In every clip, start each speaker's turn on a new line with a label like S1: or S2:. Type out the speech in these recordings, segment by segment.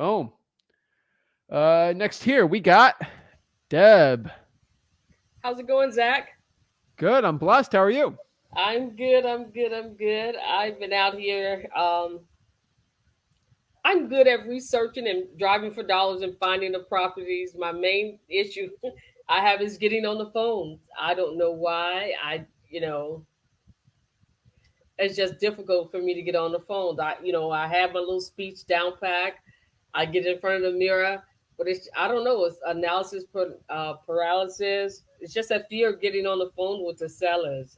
S1: Boom. Next here we got Deb.
S2: How's it going, Zach?
S1: Good. I'm blessed. How are you?
S2: I'm good. I'm good. I've been out here. I'm good at researching and driving for dollars and finding the properties. My main issue I have is getting on the phone. I don't know why. It's just difficult for me to get on the phone. I have my little speech down pack. I get in front of the mirror, but I don't know. It's paralysis. It's just that fear of getting on the phone with the sellers.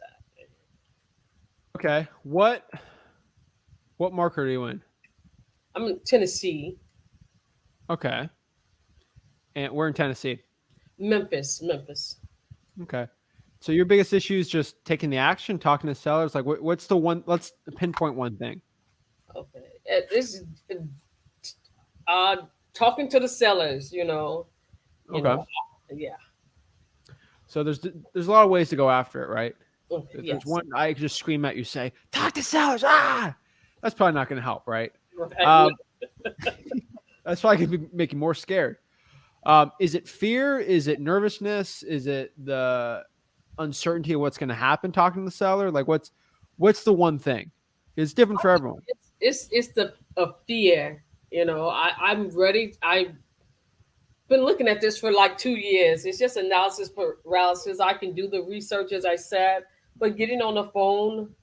S1: Okay. What market are you in?
S2: I'm in Tennessee,
S1: Okay. And we're in Tennessee.
S2: Memphis.
S1: Okay. So your biggest issue is just taking the action, talking to sellers. Like, what's the one? Let's pinpoint one thing.
S2: Okay, this uh talking to the sellers. You
S1: Okay.
S2: know, yeah.
S1: So there's a lot of ways to go after it, right?
S2: Okay,
S1: There's
S2: yes.
S1: one I could just scream at you, say, "Talk to sellers!" Ah, that's probably not going to help, right?
S2: Right. No,
S1: Um, that's probably going to make you more scared. Is it fear? Is it nervousness? Is it the uncertainty of what's going to happen talking to the seller? Like, what's the one thing? It's different for everyone.
S2: it's the fear. I'm ready. I've been looking at this for like 2 years. It's just analysis paralysis. I can do the research as I said, but getting on the phone,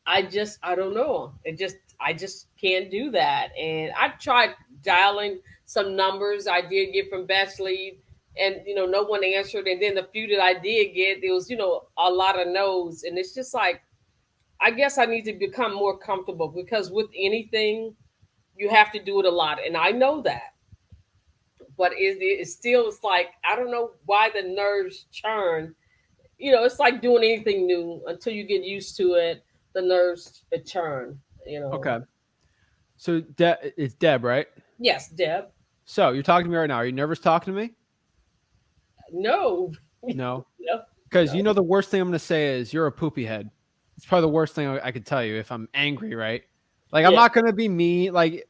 S2: I don't know. I just can't do that. And I've tried dialing some numbers I did get from Best Lead, and no one answered. And then the few that I did get, there was a lot of no's. And it's just like, I guess I need to become more comfortable, because with anything you have to do it a lot, and I know that. But it's still, it's like, I don't know why the nerves churn. It's like doing anything new until you get used to it. The nerves churn.
S1: Okay. So it's Deb, right?
S2: Yes, Deb.
S1: So you're talking to me right now. Are you nervous talking to me?
S2: No,
S1: No.
S2: no,
S1: Because
S2: no.
S1: the worst thing I'm going to say is you're a poopy head. It's probably the worst thing I could tell you if I'm angry, right? Like, I'm
S2: Yeah,
S1: not going to be mean. Like,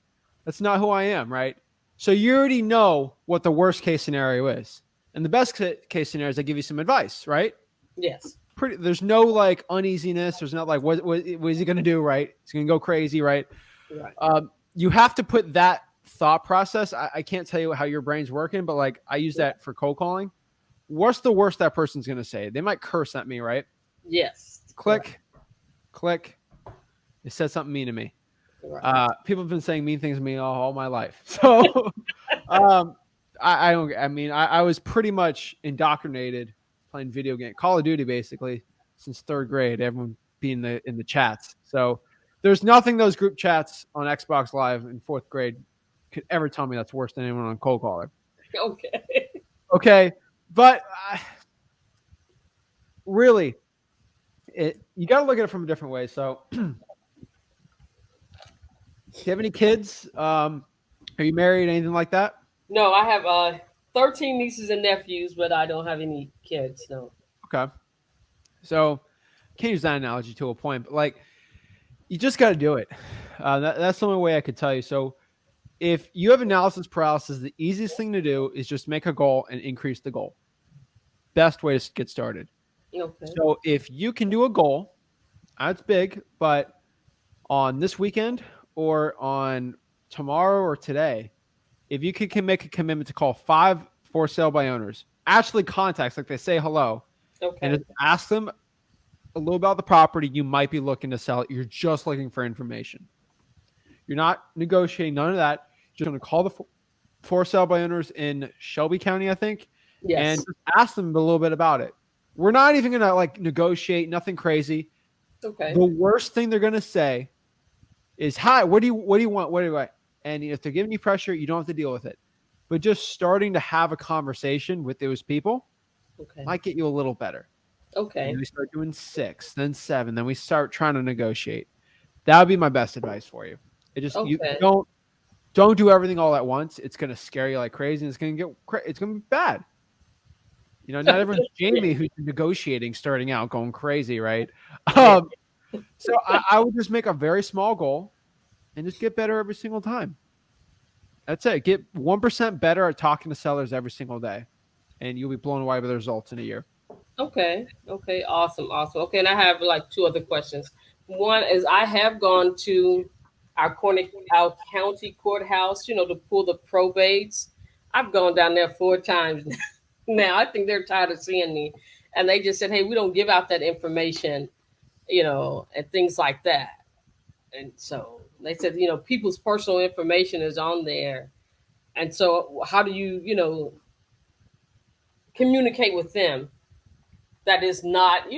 S1: that's not who I am, right? So you already know what the worst case scenario is. And the best case scenario is I give you some advice, right?
S2: yes,
S1: There's no like uneasiness. There's not like, what is he going to do, right? He's going to go crazy, right?
S2: right.
S1: You have to put that thought process. I can't tell you how your brain's working, but like I use that for cold calling. What's the worst that person's going to say? They might curse at me, right?
S2: Yes, right,
S1: Click, click. It said something mean to me.
S2: right.
S1: People have been saying mean things to me all my life. So um, I don't. I mean, I was pretty much indoctrinated playing video game, Call of Duty, basically since third grade. Everyone being in the chats. So there's nothing those group chats on Xbox Live in fourth grade could ever tell me that's worse than anyone on Cold Caller.
S2: Okay.
S1: Okay, but really, you got to look at it from a different way. So, do you have any kids? Are you married? Anything like that?
S2: No, I have 13 nieces and nephews, but I don't have any kids. No.
S1: Okay. So, can't use that analogy to a point, but like, you just got to do it. That's the only way I could tell you. So, if you have analysis paralysis, the easiest thing to do is just make a goal and increase the goal. Best way to get started.
S2: Okay.
S1: So, if you can do a goal, that's big, but on this weekend or on tomorrow or today, if you can make a commitment to call 5 for sale by owners, actually contacts, like they say hello, and
S2: Okay.
S1: just ask them a little about the property you might be looking to sell. You're just looking for information. You're not negotiating, none of that. You're just going to call the for sale by owners in Shelby County, I think, and
S2: Yes.
S1: just ask them a little bit about it. We're not even going to like negotiate, nothing crazy.
S2: Okay.
S1: The worst thing they're going to say is, "Hi, what do you want? What do you want?" And if they're giving you pressure, you don't have to deal with it. But just starting to have a conversation with those people
S2: Okay.
S1: might get you a little better. And then
S2: Okay.
S1: we start doing 6, then 7, then we start trying to negotiate. That would be my best advice for you. It just you
S2: Okay.
S1: don't do everything all at once. It's gonna scare you like crazy, and it's gonna be bad. Not everyone's
S2: Yeah.
S1: Jamie who's negotiating starting out going crazy, right?
S2: Yeah.
S1: Um, so I would just make a very small goal and just get better every single time. That's it. Get 1% better at talking to sellers every single day, and you'll be blown away by the results in a year.
S2: Okay. Okay. Awesome. Awesome. Okay. And I have like two other questions. One is I have gone to our county courthouse, to pull the probates. I've gone down there 4 times now. I think they're tired of seeing me. And they just said, hey, we don't give out that information, and things like that. And so they said, people's personal information is on there. And so how do you, communicate with them that is not,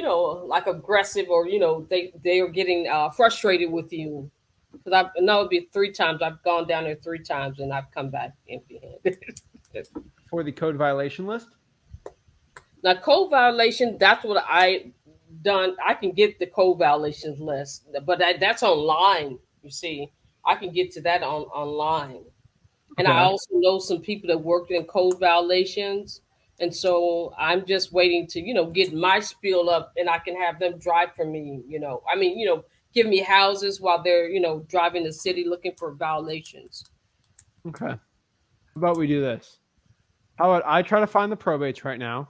S2: like aggressive, or they are getting frustrated with you? Because I know it'd be 3 times. I've gone down there 3 times and I've come back empty-handed.
S1: For the code violation list.
S2: Now, code violation, that's what I done. I can get the code violations list, but that's online. You see, I can get to that online. And I
S1: Okay.
S2: also know some people that worked in code violations. And so I'm just waiting to, get my spiel up, and I can have them drive for me, I mean, give me houses while they're, driving the city looking for violations.
S1: Okay. How about we do this? How about I try to find the probates right now,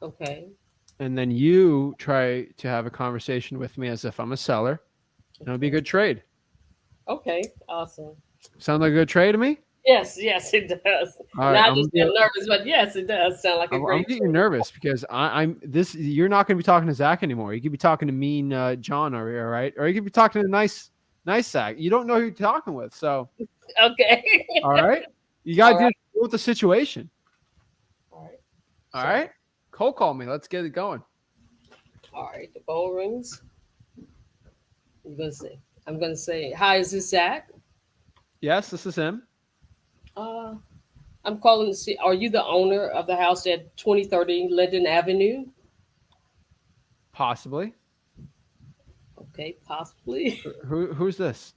S2: Okay.
S1: and then you try to have a conversation with me as if I'm a seller. And it'll be a
S2: Okay.
S1: good trade.
S2: Okay. Awesome.
S1: Sound like a good trade to me?
S2: Yes, yes, it does.
S1: All right.
S2: Now I just feel nervous, but yes, it does sound like a
S1: I'm
S2: great
S1: getting you
S2: trade.
S1: nervous because I'm this. You're not going to be talking to Zach anymore. You could be talking to mean John over here, right? Or you could be talking to nice Zach. You don't know who you're talking with. So,
S2: Okay.
S1: all right, you got
S2: All
S1: to
S2: right.
S1: deal with the situation.
S2: All right.
S1: All
S2: So,
S1: right, cold call me. Let's get it going.
S2: all right. The phone rings. I'm gonna say. I'm gonna say, hi. Is this Zach?
S1: Yes, this is him.
S2: Uh, I'm calling to see. Are you the owner of the house at 2030 Linden Avenue?
S1: Possibly.
S2: Okay, possibly.
S1: Who's this?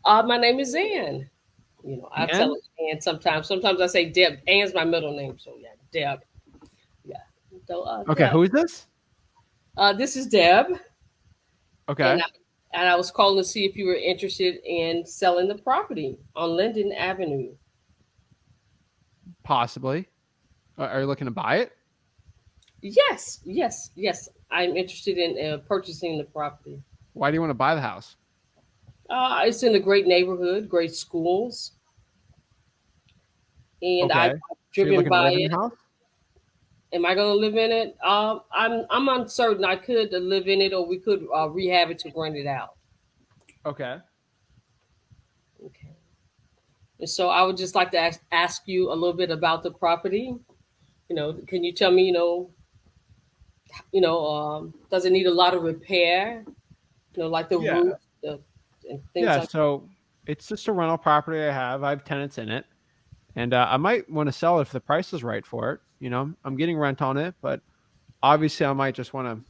S2: My name is Ann. I tell
S1: Ian?
S2: it Ann sometimes. Sometimes I say Deb. Ann's my middle name, so yeah, Deb. Yeah. So,
S1: Okay,
S2: Deb.
S1: who is this?
S2: This is Deb,
S1: Okay,
S2: and I was calling to see if you were interested in selling the property on Linden Avenue.
S1: possibly. Are you looking to buy it?
S2: Yes, yes, yes. I'm interested in purchasing the property.
S1: Why do you want to buy the house?
S2: It's in a great neighborhood, great schools, and I've
S1: Okay, so you're
S2: driven
S1: looking to
S2: by
S1: live in the
S2: it.
S1: house?
S2: Am I going to live in it? I'm uncertain. I could live in it, or we could rehab it to rent it out.
S1: Okay.
S2: Okay. And so I would just like to ask you a little bit about the property. Can you tell me, does it need a lot of repair? Like the
S1: Yeah.
S2: roof, and things
S1: Yeah,
S2: like.
S1: so it's just a rental property I have. I have tenants in it, and I might want to sell it if the price is right for it. I'm getting rent on it, but obviously I might just want to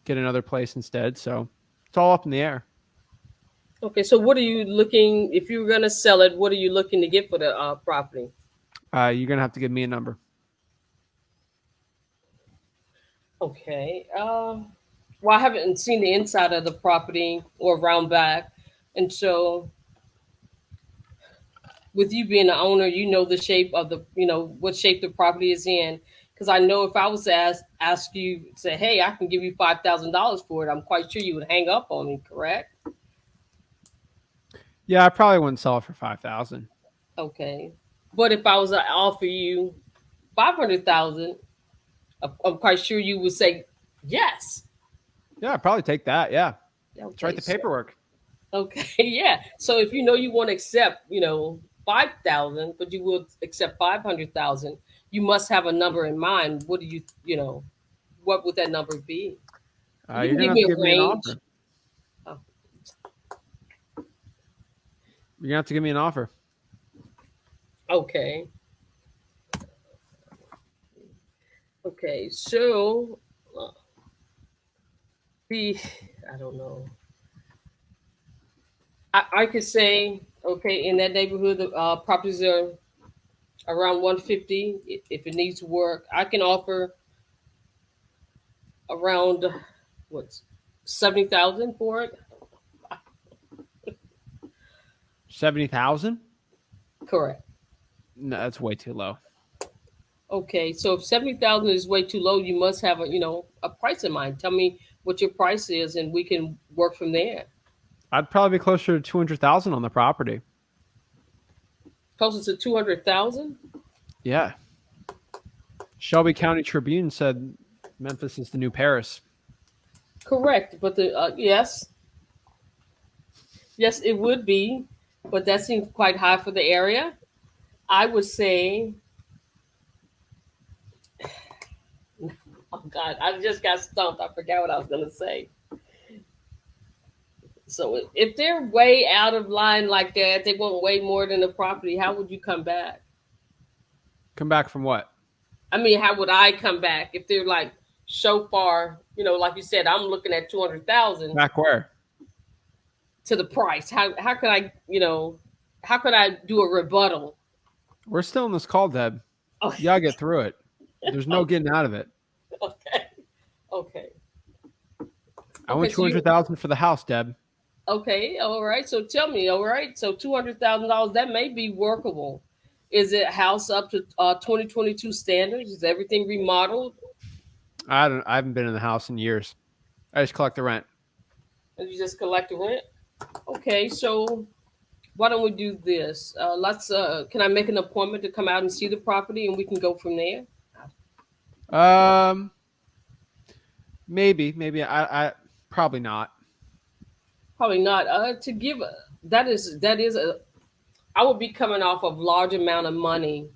S1: get another place instead. So it's all up in the air.
S2: Okay, so what are you looking? If you were going to sell it, what are you looking to get for the property?
S1: You're gonna have to give me a number.
S2: Okay. Well, I haven't seen the inside of the property or around back, and so with you being the owner, you know the shape of what shape the property is in. Because I know if I was to ask you, say, hey, I can give you $5,000 for it, I'm quite sure you would hang up on me. Correct?
S1: Yeah, I probably wouldn't sell it for 5,000.
S2: Okay. But if I was to offer you 500,000, I'm quite sure you would say yes.
S1: Yeah, I'd probably take that. Yeah, let's write
S2: Okay.
S1: the
S2: So,
S1: paperwork.
S2: okay. Yeah. So if you won't accept, 5,000, but you will accept 500,000, you must have a number in mind. What do what would that number be? You
S1: You're
S2: can
S1: gonna
S2: give
S1: have
S2: me
S1: to
S2: a
S1: give me an
S2: range.
S1: offer.
S2: Oh,
S1: You're gonna have to give me an offer.
S2: okay. Okay. So, uh, be, I don't know. I could say, okay, in that neighborhood, the properties are around 150. If it needs work, I can offer around what's 70,000 for it.
S1: 70,000.
S2: Correct.
S1: No, that's way too low.
S2: Okay, so if 70,000 is way too low, you must have a a price in mind. Tell me what your price is, and we can work from there.
S1: I'd probably be closer to 200,000 on the property.
S2: Closer to 200,000.
S1: Yeah. Shelby County Tribune said Memphis is the new Paris.
S2: Correct, but the yes, yes, it would be, but that seems quite high for the area. I would say, oh God, I just got stumped. I forgot what I was gonna say. So if they're way out of line like that, they want way more than the property. How would you come back?
S1: Come back from what?
S2: I mean, how would I come back if they're like so far? Like you said, I'm looking at 200,000
S1: Back where?
S2: to the price. How could I? How could I do a rebuttal?
S1: We're still in this call, Deb.
S2: Oh,
S1: You gotta get through it. There's no getting out of it.
S2: okay, okay,
S1: I
S2: okay.
S1: want
S2: So you
S1: 200,000 for the house, Deb.
S2: okay? All right. So tell me. All right. So $200,000, that may be workable. Is it house up to 2022 standards? Is everything remodeled?
S1: I haven't been in the house in years. I just collect the rent.
S2: And you just collect the rent? Okay. So why don't we do this? Let's. Can I make an appointment to come out and see the property, and we can go from there?
S1: Um, maybe. I probably not.
S2: Probably not. To give that is a. I would be coming off of large amount of money,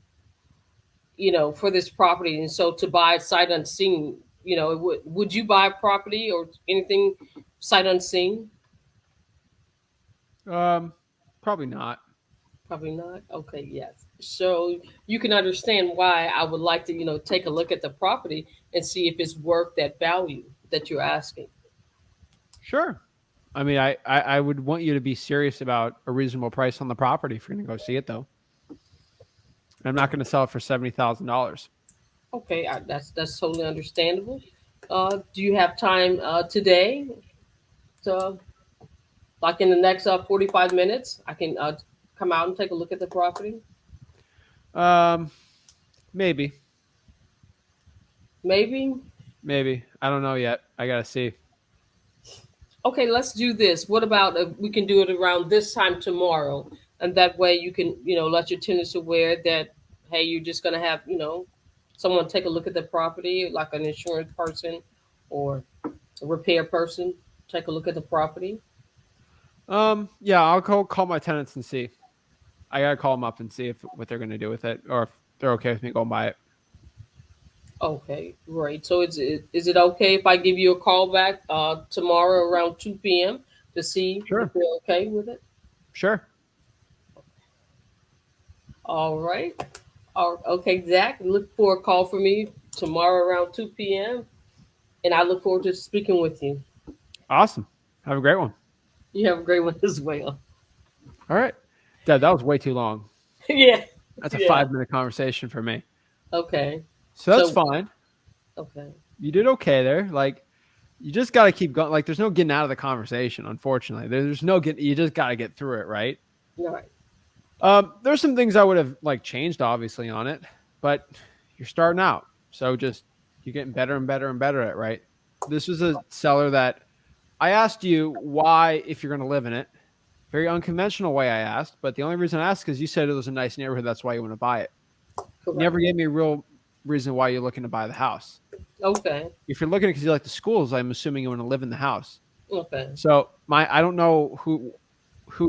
S2: for this property, and so to buy it sight unseen, would you buy a property or anything sight unseen?
S1: Um, Probably not.
S2: Probably not. Okay, yes. So you can understand why I would like to, take a look at the property and see if it's worth that value that you're asking.
S1: Sure. I mean, I would want you to be serious about a reasonable price on the property if you're going to go see it, though. I'm not going to sell it for $70,000.
S2: Okay, that's totally understandable. Do you have time today to, like in the next 45 minutes, I can come out and take a look at the property?
S1: Um, maybe,
S2: Maybe.
S1: maybe. I don't know yet. I gotta see.
S2: Okay, let's do this. What about we can do it around this time tomorrow, and that way you can, let your tenants aware that hey, you're just gonna have, someone take a look at the property, like an insurance person or a repair person, take a look at the property.
S1: Yeah, I'll call my tenants and see. I gotta call them up and see if what they're gonna do with it, or if they're okay with me going by it.
S2: Okay, great. So is it okay if I give you a call back tomorrow around 2 p.m. to see if
S1: Sure,
S2: you're okay with it?
S1: sure.
S2: All right. Okay, Zach, look for a call from me tomorrow around 2 p.m. And I look forward to speaking with you.
S1: Awesome. Have a great one.
S2: You have a great one as well.
S1: All right, Dad. That was way too long.
S2: Yeah,
S1: That's a
S2: yeah.
S1: 5 minute conversation for me.
S2: Okay.
S1: So that's
S2: So,
S1: fine.
S2: okay.
S1: You did okay there. Like you just got to keep going. Like there's no getting out of the conversation. Unfortunately, there's no get. You just got to get through it, right?
S2: All right.
S1: There's some things I would have like changed, obviously, on it, but you're starting out, so just you're getting better and better and better at it, right? This was a seller that I asked you why if you're going to live in it. Very unconventional way I asked, but the only reason I asked is because you said it was a nice neighborhood. That's why you want to buy it. You
S2: Correct.
S1: never gave me a real reason why you're looking to buy the house.
S2: Okay.
S1: If you're looking because you like the schools, I'm assuming you want to live in the house.
S2: Okay.
S1: So I don't know who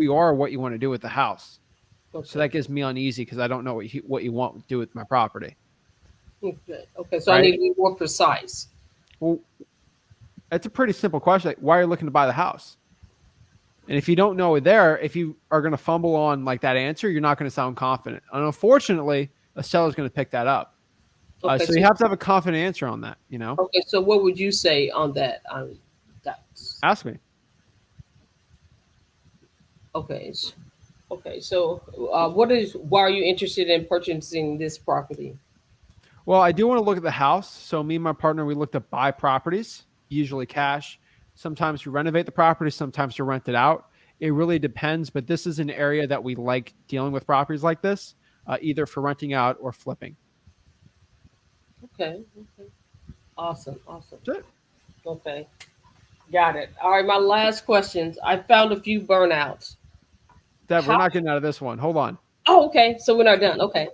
S1: you are or what you want to do with the house. So
S2: Okay.
S1: that gives me uneasy because I don't know what you want to do with my property,
S2: Okay. Okay. So I need
S1: right?
S2: to be more precise.
S1: Well, it's a pretty simple question. Like, why are you looking to buy the house? And if you don't know it there, if you are going to fumble on like that answer, you're not going to sound confident. And unfortunately, a seller's going to pick that up.
S2: Okay.
S1: So you have to have a confident answer on that.
S2: Okay. So what would you say on that? That's
S1: Ask me.
S2: okay. Okay. So why are you interested in purchasing this property?
S1: Well, I do want to look at the house. So me and my partner, we look to buy properties, usually cash. Sometimes we renovate the property, sometimes we rent it out. It really depends, but this is an area that we like dealing with properties like this. either for renting out or flipping.
S2: Okay. Okay. Awesome. Awesome.
S1: That's it.
S2: Okay. Got it. All right. My last questions. I found a few burnouts.
S1: Deb, we're
S2: How?
S1: not getting out of this one. Hold on.
S2: Oh, okay. So we're not done. Okay.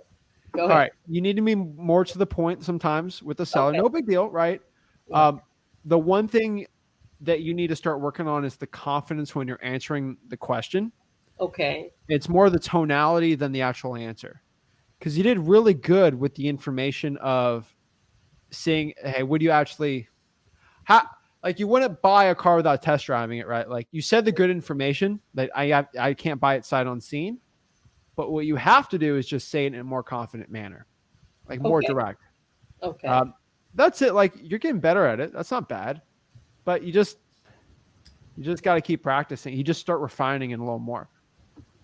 S2: Go
S1: All
S2: ahead.
S1: right. You need to be more to the point sometimes with the seller.
S2: Okay.
S1: No big deal, right?
S2: Yeah.
S1: Um, the one thing that you need to start working on is the confidence when you're answering the question.
S2: Okay.
S1: It's more the tonality than the actual answer. Because you did really good with the information of saying, hey, would you actually, how, like you wouldn't buy a car without test driving it, right? Like you said the good information that I can't buy it sight unseen. But what you have to do is just say it in a more confident manner, like more
S2: Okay.
S1: direct.
S2: Okay.
S1: Um, that's it. Like you're getting better at it. That's not bad. But you just got to keep practicing. You just start refining it a little more.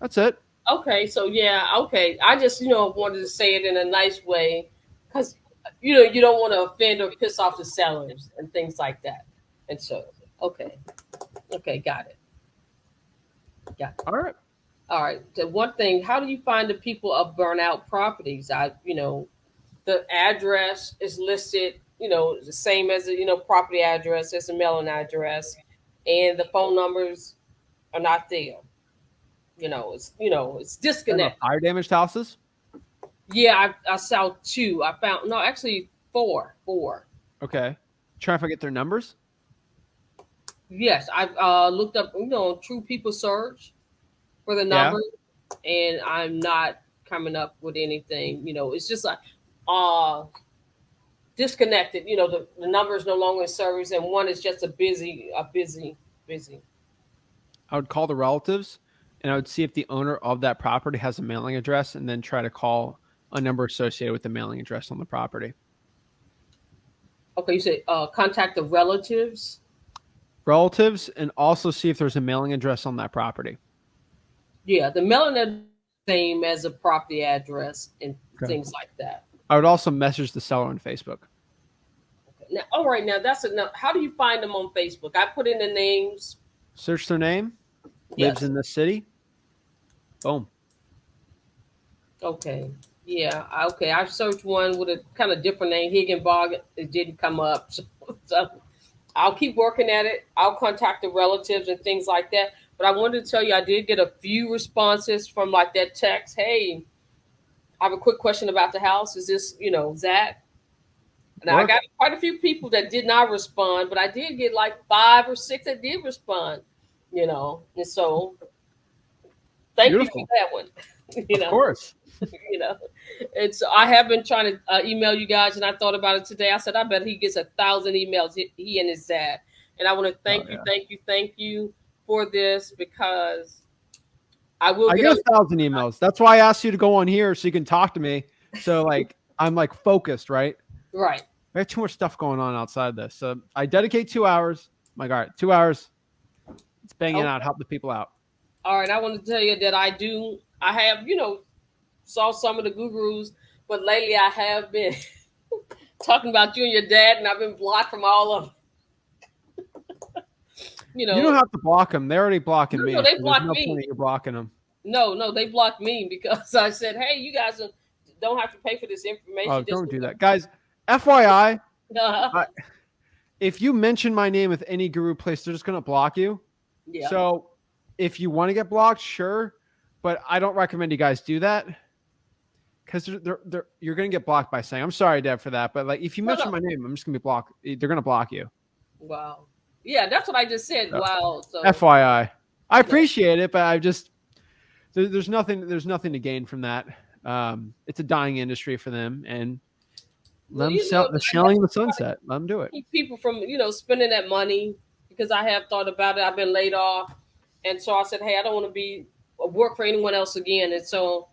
S1: That's it.
S2: Okay. So yeah. Okay. I just wanted to say it in a nice way, because you don't want to offend or piss off the sellers and things like that. And so okay. Okay. Got it. Got it.
S1: All right.
S2: All right. The one thing. How do you find the people of burnout properties? The address is listed, the same as the, property address, as a mailing address, and the phone numbers are not there. It's
S1: And the
S2: disconnect.
S1: fire damaged houses.
S2: Yeah, I saw two. I found no, actually four. Four.
S1: Okay. Trying to get their numbers.
S2: Yes, I've looked up, True People Search for the
S1: Yeah.
S2: number, and I'm not coming up with anything. It's just like uh disconnected. The number is no longer in service, and one is just busy.
S1: I would call the relatives and I would see if the owner of that property has a mailing address and then try to call a number associated with the mailing address on the property.
S2: Okay, you said contact the relatives.
S1: Relatives and also see if there's a mailing address on that property.
S2: Yeah, the mailing address is the same as a property address and
S1: Okay.
S2: things like that.
S1: I would also message the seller on Facebook.
S2: Okay. Now, all right, now that's enough. How do you find them on Facebook? I put in the names.
S1: Search their name, lives
S2: Yes.
S1: in this city. Boom.
S2: Okay. Yeah. Okay. I searched one with a kind of different name, Higginbog. It didn't come up. So I'll keep working at it. I'll contact the relatives and things like that. But I wanted to tell you, I did get a few responses from like that text. Hey, I have a quick question about the house. Is this, Zach? Now I
S1: Work.
S2: got quite a few people that did not respond, but I did get like 5 or 6 that did respond. And so thank you for
S1: Beautiful.
S2: that one. you
S1: Of
S2: know,
S1: course.
S2: you know. And so I have been trying to email you guys, and I thought about it today. I said, I bet he gets 1,000 emails. He and his dad. And I want to
S1: Oh,
S2: thank you,
S1: yeah.
S2: thank you for this, because I will
S1: I
S2: get
S1: get
S2: on.
S1: 1,000 emails. That's why I asked you to go on here so you can talk to me. So like I'm like focused, right?
S2: Right.
S1: I have too much stuff going on outside this. So I dedicate 2 hours. I'm like, all right, 2 hours. Let's bang it
S2: Okay.
S1: out, help the people out.
S2: All right. I want to tell you that I have, saw some of the gurus, but lately I have been talking about you and your dad, and I've been blocked from all of, you
S1: You don't
S2: know,
S1: have to block them. They're already blocking
S2: no,
S1: me.
S2: they
S1: So there's
S2: blocked
S1: no point
S2: me.
S1: in you blocking them.
S2: No, they blocked me because I said, hey, you guys don't have to pay for this
S1: Oh,
S2: information. Just,
S1: don't do that. Guys, FYI,
S2: uh,
S1: if you mention my name with any guru place, they're just going to block you.
S2: yeah.
S1: So if you want to get blocked, sure. But I don't recommend you guys do that because you're going to get blocked by saying, I'm sorry, Deb, for that. But like, if you mention
S2: No.
S1: my name, I'm just going to be blocked. They're going to block you.
S2: Wow. Yeah, that's what I just said.
S1: So,
S2: Wow. So,
S1: FYI, I
S2: yeah.
S1: appreciate it, but there's nothing to gain from that. It's a dying industry for them, and let
S2: Well,
S1: them sell the
S2: I guess
S1: sailing in the sunset. Let them do it.
S2: keep people from, spending that money, because I have thought about it. I've been laid off. And so I said, hey, I don't want to be work for anyone else again. And so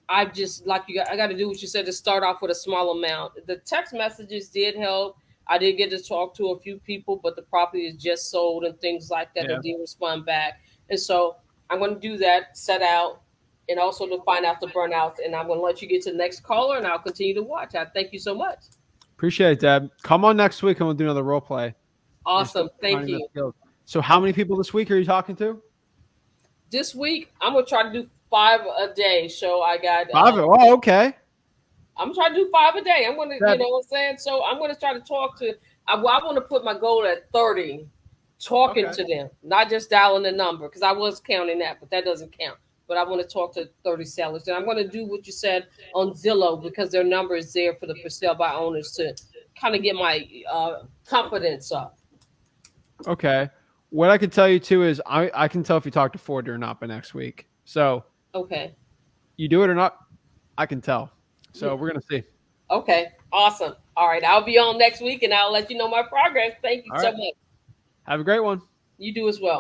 S2: I just, I got to do what you said, to start off with a small amount. The text messages did help. I did get to talk to a few people, but the property is just sold and things like that.
S1: Yeah.
S2: They did respond back. And so I'm going to do that, set out, and also to find out the burnouts. And I'm going to let you get to the next caller, and I'll continue to watch. I thank you so much.
S1: Appreciate it, Deb. Come on next week and we'll do another role play.
S2: Awesome. Thank you.
S1: So how many people this week are you talking to?
S2: This week, I'm going to try to do 5 a day. So I got
S1: Five. Oh, okay.
S2: I'm trying to do 5 a day. I'm gonna, you
S1: That
S2: know what I'm saying? So I'm gonna try to talk to I want to put my goal at 30, talking
S1: okay.
S2: to them, not just dialing the number, because I was counting that, but that doesn't count. But I want to talk to 30 sellers. And I'm gonna do what you said on Zillow, because their number is there for the for sale by owners to kind of get my confidence up.
S1: Okay. What I can tell you too is I can tell if you talk to 40 or not by next week. So
S2: Okay.
S1: you do it or not, I can tell. So we're gonna see.
S2: Okay. Awesome. All right. I'll be on next week and I'll let you know my progress. Thank you
S1: All
S2: so
S1: right.
S2: much.
S1: Have a great one.
S2: You do as well.